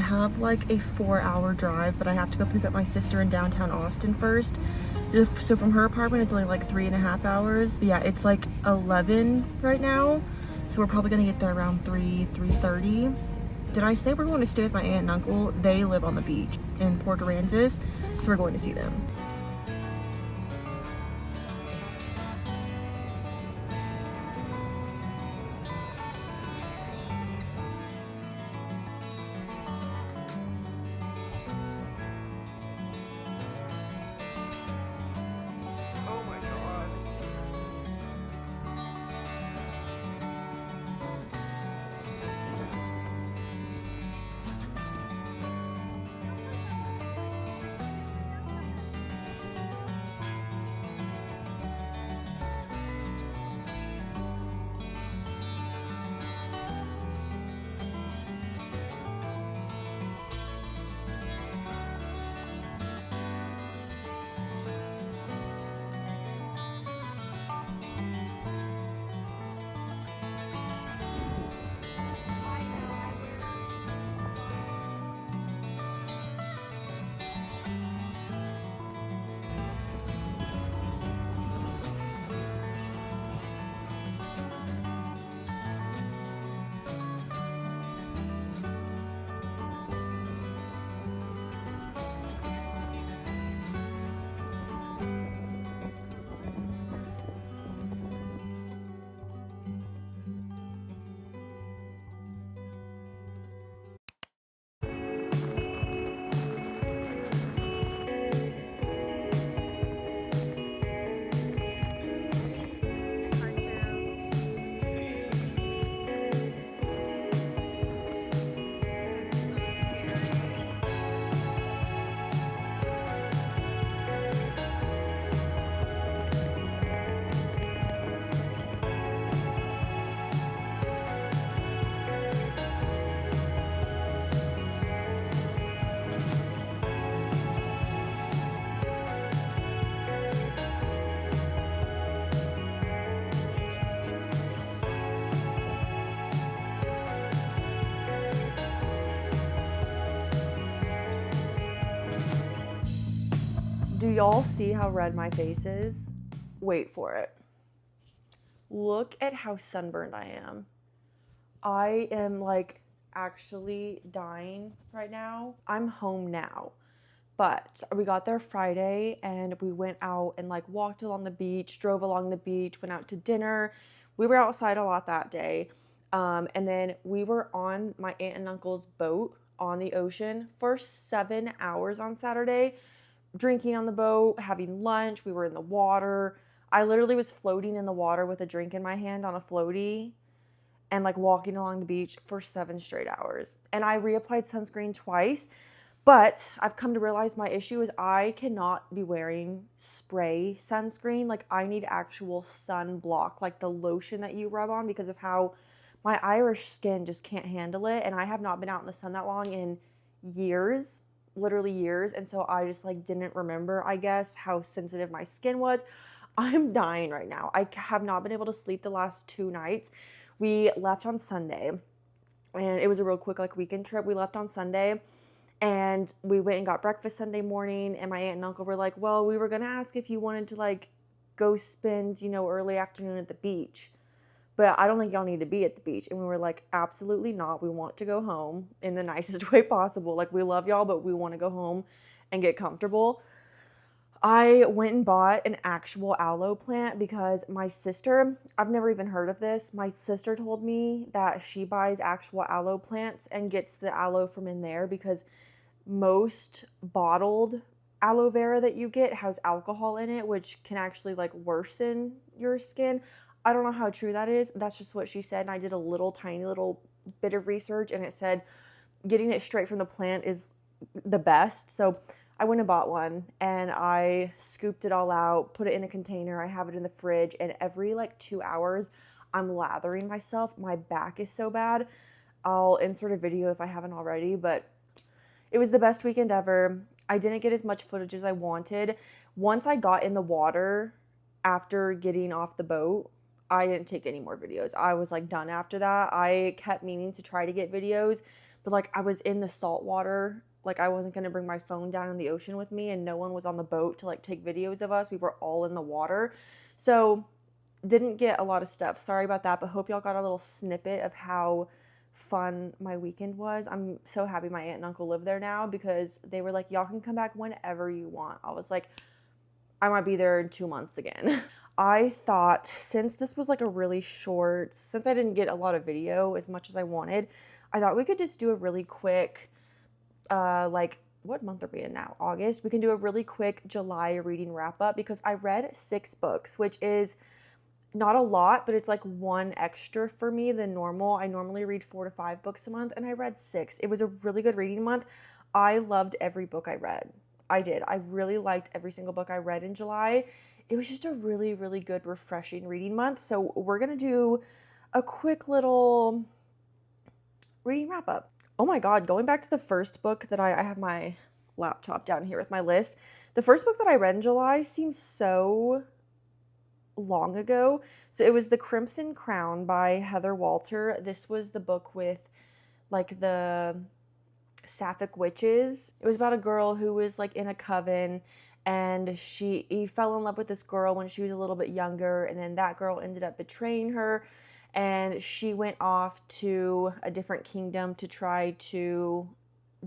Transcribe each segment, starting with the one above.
have like a 4-hour drive, but I have to go pick up my sister in downtown Austin first. So from her apartment, it's only like 3.5 hours. But yeah, it's like 11 right now. So we're probably gonna get there around 3:30. Did I say we're going to stay with my aunt and uncle? They live on the beach in Port Aransas, so we're going to see them. Oh my god. Do y'all see how red my face is? Wait for it. Look at how sunburned I am. I am like actually dying right now. I'm home now, but we got there Friday and we went out and like walked along the beach, drove along the beach, went out to dinner. We were outside a lot that day. And then we were on my aunt and uncle's boat on the ocean for 7 hours on Saturday, drinking on the boat, having lunch. We were in the water. I literally was floating in the water with a drink in my hand on a floaty and like walking along the beach for 7 straight hours. And I reapplied sunscreen twice, but I've come to realize my issue is I cannot be wearing spray sunscreen. Like I need actual sunblock, like the lotion that you rub on, because of how my Irish skin just can't handle it. And I have not been out in the sun that long in years, literally years. And so I just like didn't remember, I guess, how sensitive my skin was. I'm dying right now. I have not been able to sleep the last 2 nights. We left on Sunday and it was a real quick like weekend trip. We left on Sunday and we went and got breakfast Sunday morning, and my aunt and uncle were like, well, we were going to ask if you wanted to like go spend, early afternoon at the beach, but I don't think y'all need to be at the beach. And we were like, absolutely not. We want to go home in the nicest way possible. Like we love y'all, but we want to go home and get comfortable. I went and bought an actual aloe plant because my sister, I've never even heard of this. My sister told me that she buys actual aloe plants and gets the aloe from in there because most bottled aloe vera that you get has alcohol in it, which can actually like worsen your skin. I don't know how true that is. That's just what she said. And I did a little tiny little bit of research and it said getting it straight from the plant is the best. So I went and bought one and I scooped it all out, put it in a container. I have it in the fridge, and every like 2 hours I'm lathering myself. My back is so bad. I'll insert a video if I haven't already, but it was the best weekend ever. I didn't get as much footage as I wanted. Once I got in the water after getting off the boat, I didn't take any more videos. I was like done after that. I kept meaning to try to get videos, but but like I was in the salt water. Like I wasn't gonna bring my phone down in the ocean with me, and no one was on the boat to like take videos of us. We were all in the water. So didn't get a lot of stuff. Sorry about that, but hope y'all got a little snippet of how fun my weekend was. I'm so happy my aunt and uncle live there now because they were like, y'all can come back whenever you want. I was like, I might be there in 2 months again. I thought since this was like a really short, since I didn't get a lot of video as much as I wanted, I thought we could just do a really quick, like, what month are we in now? August. We can do a really quick July reading wrap up because I read 6 books, which is not a lot, but it's like one extra for me than normal. I normally read 4 to 5 books a month, and I read 6. It was a really good reading month. I loved every book I read. I did. I really liked every single book I read in July. It was just a really, really good, refreshing reading month. So we're going to do a quick little reading wrap up. Oh my God, going back to the first book that I have my laptop down here with my list. The first book that I read in July seems so long ago. So it was The Crimson Crown by Heather Walter. This was the book with like the sapphic witches. It was about a girl who was like in a coven, and he fell in love with this girl when she was a little bit younger, and then that girl ended up betraying her, and she went off to a different kingdom to try to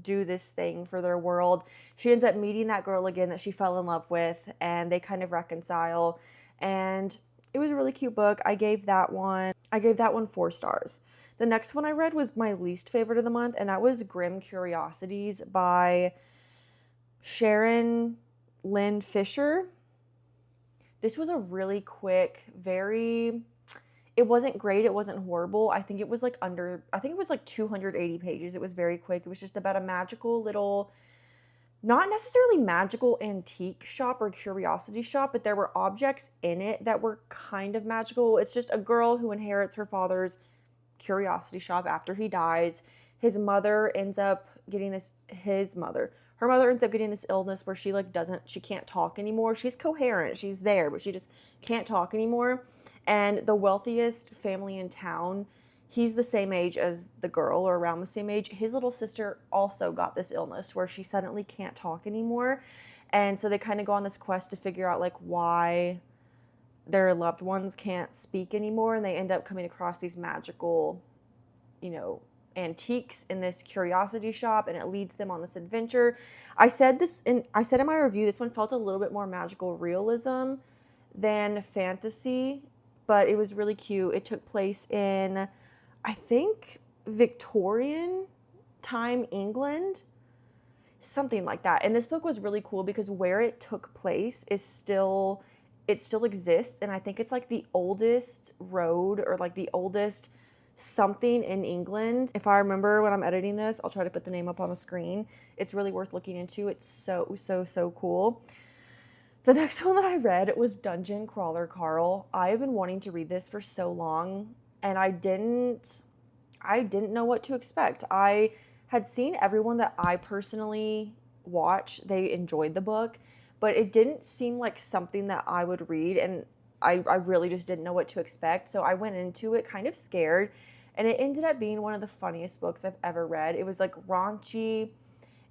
do this thing for their world. She ends up meeting that girl again that she fell in love with, and they kind of reconcile. And it was a really cute book. I gave that one 4 stars. The next one I read was my least favorite of the month, and that was Grim Curiosities by Sharon Lynn Fisher. This was a really quick, it wasn't great, it wasn't horrible. I think it was like 280 pages. It was very quick. It was just about a magical little, not necessarily magical antique shop or curiosity shop, but there were objects in it that were kind of magical. It's just a girl who inherits her father's curiosity shop after he dies. Her mother ends up getting this illness where she can't talk anymore. She's coherent, she's there, but she just can't talk anymore. And the wealthiest family in town, he's the same age as the girl, or around the same age. His little sister also got this illness where she suddenly can't talk anymore. And so they kind of go on this quest to figure out like why their loved ones can't speak anymore. And they end up coming across these magical, antiques in this curiosity shop, and it leads them on this adventure. I said in my review, this one felt a little bit more magical realism than fantasy, but it was really cute. It took place in, I think, Victorian time England, something like that. And this book was really cool because where it took place it still exists, and I think it's like the oldest road or like the oldest something in England. If I remember when I'm editing this, I'll try to put the name up on the screen. It's really worth looking into. It's so cool. The next one that I read was Dungeon Crawler Carl. I have been wanting to read this for so long, and I didn't know what to expect. I had seen everyone that I personally watch, they enjoyed the book, but it didn't seem like something that I would read, and I really just didn't know what to expect. So I went into it kind of scared, and it ended up being one of the funniest books I've ever read. It was like raunchy.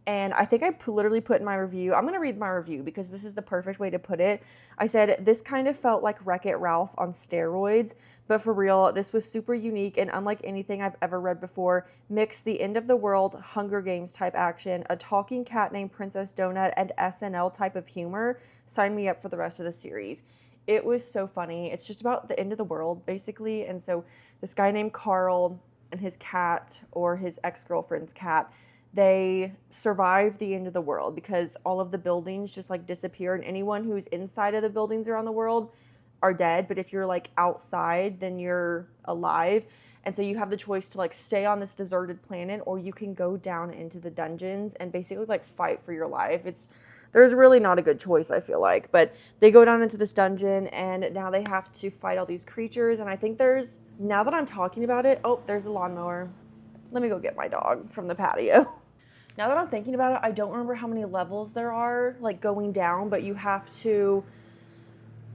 And I think I literally put in my review, I'm going to read my review because this is the perfect way to put it. I said, this kind of felt like Wreck-It Ralph on steroids, but for real, this was super unique and unlike anything I've ever read before. Mixed the end of the world, Hunger Games type action, a talking cat named Princess Donut, and SNL type of humor. Sign me up for the rest of the series. It was so funny. It's just about the end of the world, basically. And so this guy named Carl and his cat, or his ex-girlfriend's cat, they survive the end of the world because all of the buildings just like disappear, and anyone who's inside of the buildings around the world are dead. But if you're like outside, then you're alive. And so you have the choice to like stay on this deserted planet, or you can go down into the dungeons and basically like fight for your life. There's really not a good choice, I feel like. But they go down into this dungeon, and now they have to fight all these creatures. And I think now that I'm talking about it, there's a lawnmower. Let me go get my dog from the patio. Now that I'm thinking about it, I don't remember how many levels there are, like going down, but you have to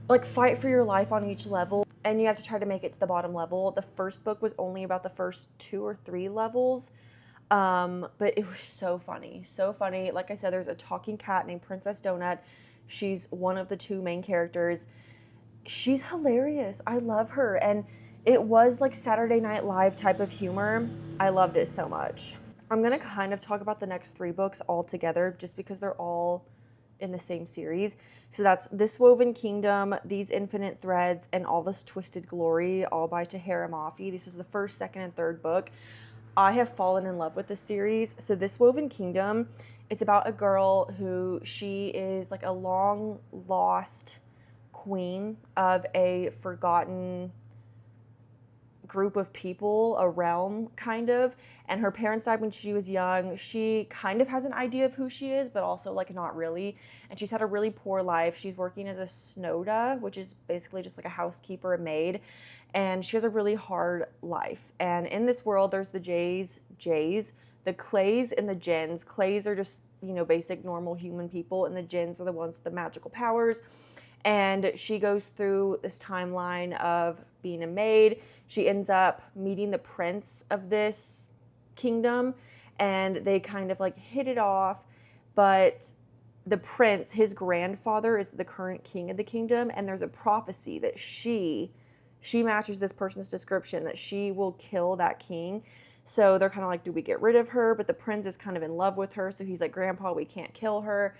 like fight for your life on each level, and you have to try to make it to the bottom level. The first book was only about the first 2 or 3 levels. But it was so funny, so funny. Like I said, there's a talking cat named Princess Donut. She's one of the two main characters. She's hilarious. I love her. And it was like Saturday Night Live type of humor. I loved it so much. I'm going to kind of talk about the next 3 books all together just because they're all in the same series. So that's This Woven Kingdom, These Infinite Threads, and All This Twisted Glory, all by Tahereh Mafi. This is the first, second, and third book. I have fallen in love with this series. So This Woven Kingdom, it's about a girl who she is like a long lost queen of a forgotten group of people, a realm kind of, and her parents died when she was young. She kind of has an idea of who she is, but also like not really, and she's had a really poor life. She's working as a snoda, which is basically just like a housekeeper, a maid, and she has a really hard life. And in this world there's the Jays, the Clays, and the Jinns. Clays are just, you know, basic normal human people, and the Jinns are the ones with the magical powers. And she goes through this timeline of being a maid. She ends up meeting the prince of this kingdom, and they kind of like hit it off. But the prince, his grandfather, is the current king of the kingdom, and there's a prophecy that she matches this person's description, that she will kill that king. So they're kind of like, do we get rid of her? But the prince is kind of in love with her, so he's like, Grandpa, we can't kill her.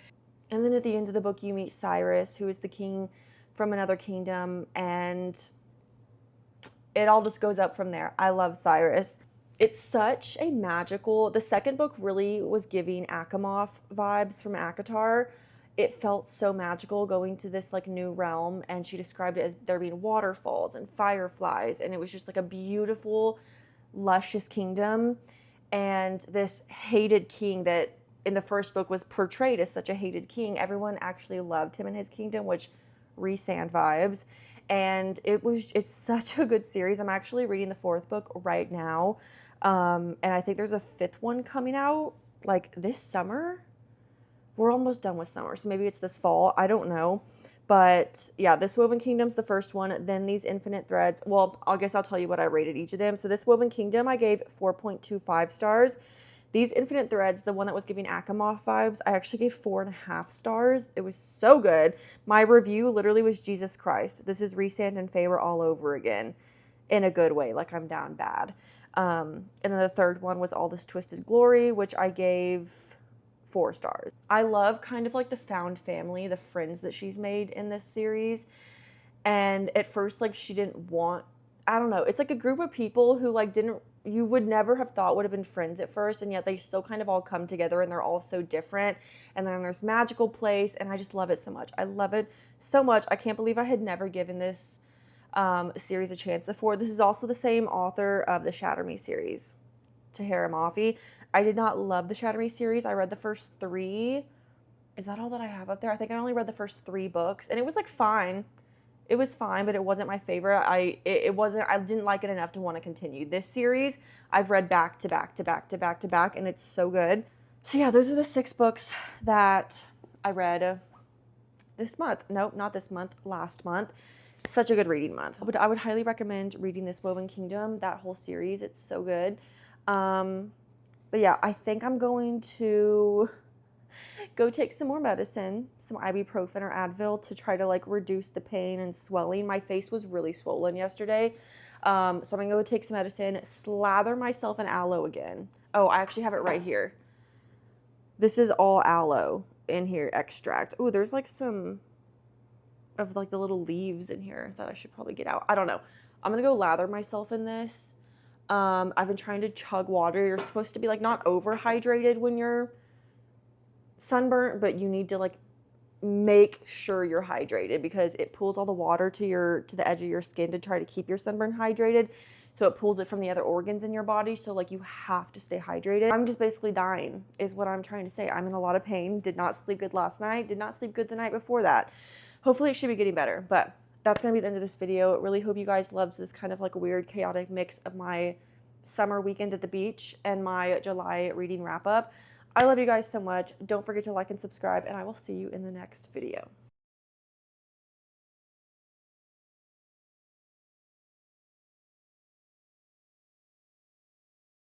And then at the end of the book, you meet Cyrus, who is the king from another kingdom, and it all just goes up from there. I love Cyrus. It's such a magical... The second book really was giving Achamoth vibes from ACOTAR. It felt so magical going to this like new realm, and she described it as there being waterfalls and fireflies, and it was just like a beautiful, luscious kingdom. And this hated king that in the first book was portrayed as such a hated king, everyone actually loved him in his kingdom, which Rhysand vibes. And it's such a good series. I'm actually reading the 4th book right now, and I think there's a 5th one coming out like this summer. We're almost done with summer, so maybe it's this fall, I don't know. But yeah, This Woven Kingdom's the first one, then These Infinite Threads. Well, I guess I'll tell you what I rated each of them. So This Woven Kingdom I gave 4.25 stars. These Infinite Threads, the one that was giving Achamoth vibes, I actually gave 4.5 stars. It was so good. My review literally was Jesus Christ. This is Rhysand and Feyre all over again, in a good way, like I'm down bad. And then the third one was All This Twisted Glory, which I gave 4 stars. I love kind of like the found family, the friends that she's made in this series. And at first, like, she didn't want, I don't know, it's like a group of people who like you would never have thought would have been friends at first, and yet they still kind of all come together, and they're all so different, and then there's magical place, and I just love it so much. I love it so much. I can't believe I had never given this series a chance before. This is also the same author of the Shatter Me series, Tahereh Mafi. I did not love the Shatter Me series. I read the first 3. Is that all that I have up there? I think I only read the first 3 books, and it was like fine. It was fine, but it wasn't my favorite. I didn't like it enough to want to continue. This series, I've read back to back to back to back to back, and it's so good. So yeah, those are the 6 books that I read this month. Nope, not this month, last month. Such a good reading month. But I would highly recommend reading This Woven Kingdom, that whole series. It's so good. But yeah, I think I'm going to go take some more medicine, some ibuprofen or Advil, to try to like reduce the pain and swelling. My face was really swollen yesterday. So I'm gonna go take some medicine, slather myself in aloe again. Oh, I actually have it right here. This is all aloe in here, extract. Oh, there's like some of like the little leaves in here that I should probably get out. I don't know. I'm gonna go lather myself in this. I've been trying to chug water. You're supposed to be like not overhydrated when you're sunburnt, but you need to like make sure you're hydrated, because it pulls all the water to the edge of your skin to try to keep your sunburn hydrated. So it pulls it from the other organs in your body. So like you have to stay hydrated. I'm just basically dying is what I'm trying to say. I'm in a lot of pain. Did not sleep good last night. Did not sleep good the night before that. Hopefully it should be getting better, but that's going to be the end of this video. Really hope you guys loved this kind of like weird chaotic mix of my summer weekend at the beach and my July reading wrap up. I love you guys so much. Don't forget to like and subscribe, and I will see you in the next video.